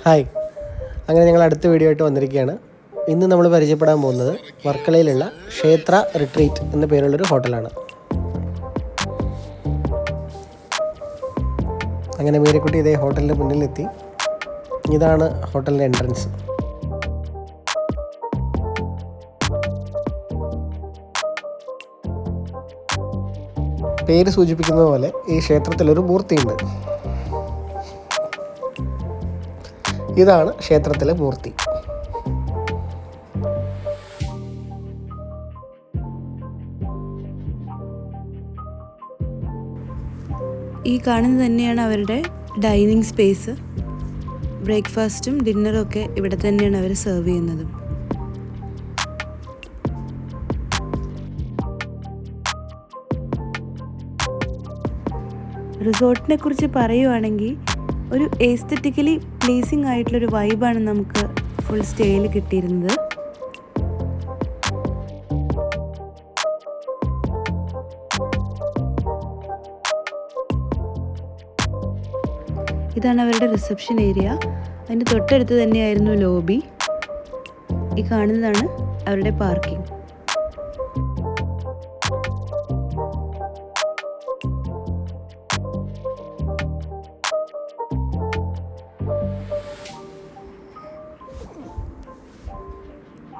Hi, അങ്ങനെ ഞങ്ങൾ അടുത്ത വീഡിയോ ആയിട്ട് വന്നിരിക്കുകയാണ്. ഇന്ന് നമ്മൾ പരിചയപ്പെടാൻ പോകുന്നത് വർക്കലയിലുള്ള ക്ഷേത്ര റിട്രീറ്റ് എന്ന പേരുള്ളൊരു ഹോട്ടലാണ്. അങ്ങനെ മേരിക്കുട്ടി ഇതേ ഹോട്ടലിൻ്റെ മുന്നിലെത്തി. ഇതാണ് ഹോട്ടലിൻ്റെ എൻട്രൻസ്. പേര് സൂചിപ്പിക്കുന്നത് പോലെ ഈ ക്ഷേത്രത്തിലൊരു മൂർത്തിയുണ്ട്. ഇതാണ് ക്ഷേത്രത്തിലെ മൂർത്തി. ഈ കാണുന്നത് തന്നെയാണ് അവരുടെ ഡൈനിങ് സ്പേസ്. ബ്രേക്ക്ഫാസ്റ്റും ഡിന്നറും ഒക്കെ ഇവിടെ തന്നെയാണ് അവർ സെർവ് ചെയ്യുന്നത്. റിസോർട്ടിനെ കുറിച്ച് പറയുവാണെങ്കിൽ ഒരു എസ്തെറ്റിക്കലി പ്ലീസിങ് ആയിട്ടുള്ളൊരു വൈബാണ് നമുക്ക് ഫുൾ സ്റ്റേയിൽ കിട്ടിയിരുന്നത്. ഇതാണ് അവരുടെ റിസപ്ഷൻ ഏരിയ. അതിൻ്റെ തൊട്ടടുത്ത് തന്നെയായിരുന്നു ലോബി. ഈ കാണുന്നതാണ് അവരുടെ പാർക്കിംഗ്.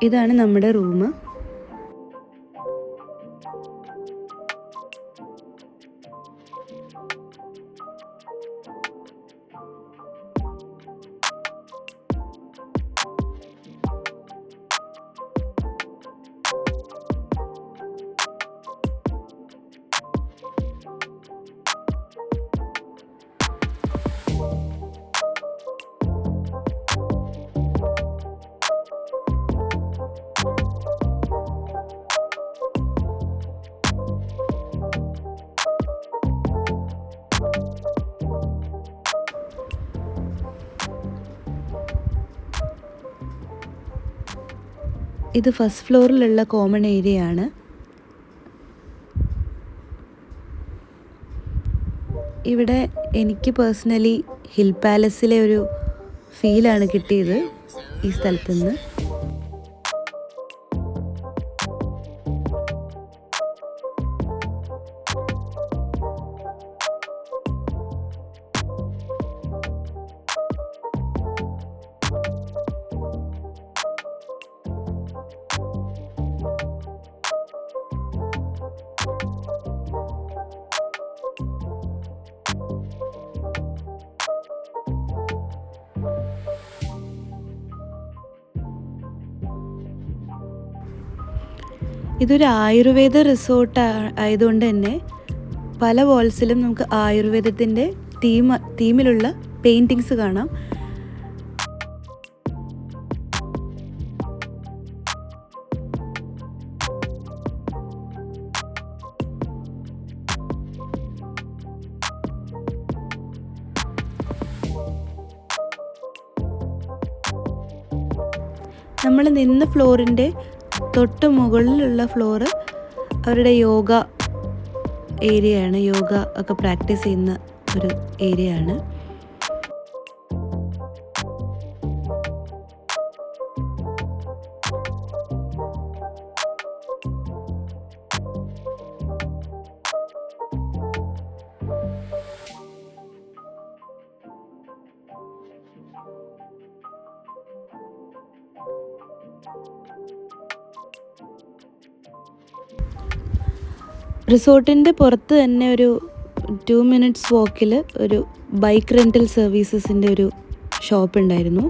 ഇതാണ് നമ്മുടെ റൂം. ഇത് ഫസ്റ്റ് ഫ്ലോറിലുള്ള കോമൺ ഏരിയ ആണ്. ഇവിടെ എനിക്ക് പേഴ്സണലി ഹിൽ പാലസിലെ ഒരു ഫീലാണ് കിട്ടിയത് ഈ സ്ഥലത്ത് നിന്ന്. ഇതൊരു ആയുർവേദ റിസോർട്ട് ആയതുകൊണ്ട് തന്നെ പല വാൾസിലും നമുക്ക് ആയുർവേദത്തിൻ്റെ തീമിലുള്ള പെയിൻറ്റിങ്സ് കാണാം. നമ്മൾ നിന്ന ഫ്ലോറിൻ്റെ തൊട്ട് മുകളിലുള്ള ഫ്ലോറ് അവരുടെ യോഗ ഏരിയയാണ്. യോഗ ഒക്കെ പ്രാക്ടീസ് ചെയ്യുന്ന ഒരു ഏരിയയാണ്. റിസോർട്ടിൻ്റെ പുറത്ത് തന്നെ ഒരു 2 minutes വാക്കിൽ ഒരു ബൈക്ക് റെൻ്റൽ സർവീസസിൻ്റെ ഒരു ഷോപ്പ് ഉണ്ടായിരുന്നു.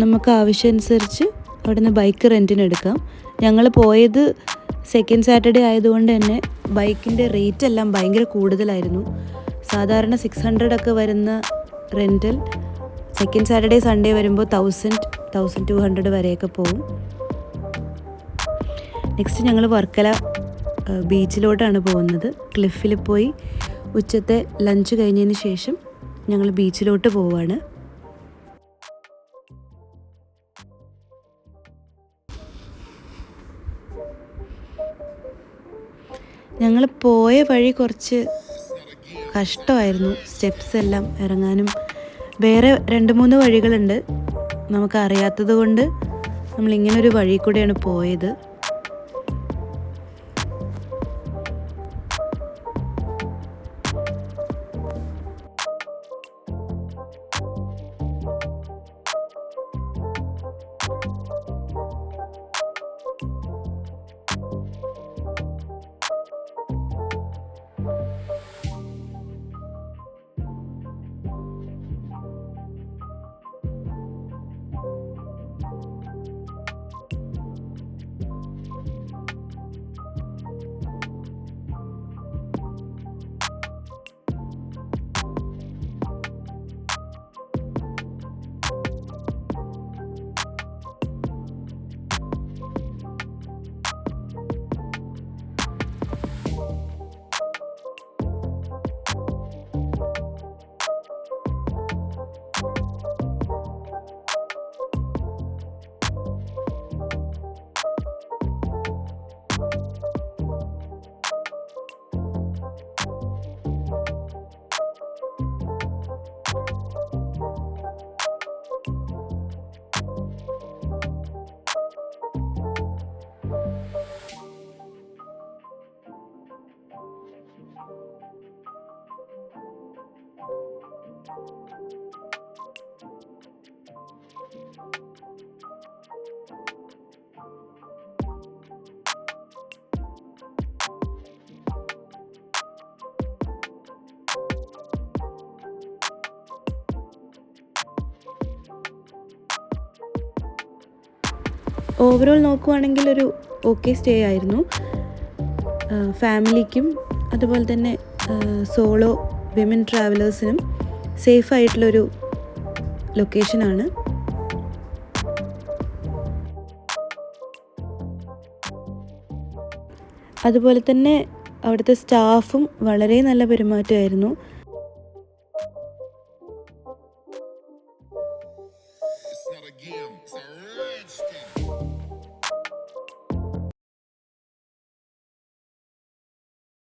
നമുക്ക് ആവശ്യമനുസരിച്ച് അവിടെ നിന്ന് ബൈക്ക് റെൻറ്റിന് എടുക്കാം. ഞങ്ങൾ പോയത് സെക്കൻഡ് സാറ്റർഡേ ആയതുകൊണ്ട് തന്നെ ബൈക്കിൻ്റെ റേറ്റ് എല്ലാം ഭയങ്കര കൂടുതലായിരുന്നു. സാധാരണ 600 ഒക്കെ വരുന്ന റെൻ്റൽ സെക്കൻഡ് സാറ്റർഡേ സൺഡേ വരുമ്പോൾ 1000-1200 വരെയൊക്കെ പോകും. നെക്സ്റ്റ് ഞങ്ങൾ വർക്കല ബീച്ചിലോട്ടാണ് പോകുന്നത്. ക്ലിഫിൽ പോയി ഉച്ചത്തെ ലഞ്ച് കഴിഞ്ഞതിന് ശേഷം ഞങ്ങൾ ബീച്ചിലോട്ട് പോവുകയാണ്. ഞങ്ങൾ പോയ വഴി കുറച്ച് കഷ്ടമായിരുന്നു. സ്റ്റെപ്സ് എല്ലാം ഇറങ്ങാനും വേറെ 2-3 വഴികളുണ്ട്. നമുക്ക് അറിയാത്തത് കൊണ്ട് നമ്മളിങ്ങനൊരു വഴി കൂടെയാണ് പോയത്. ഓവറോൾ നോക്കുവാണെങ്കിൽ ഒരു ഓക്കെ സ്റ്റേ ആയിരുന്നു. ഫാമിലിക്കും അതുപോലെ തന്നെ സോളോ വിമൻ ട്രാവലേഴ്സിനും സേഫായിട്ടുള്ളൊരു ലൊക്കേഷനാണ്. അതുപോലെ തന്നെ അവിടുത്തെ സ്റ്റാഫും വളരെ നല്ല പെരുമാറ്റമായിരുന്നു.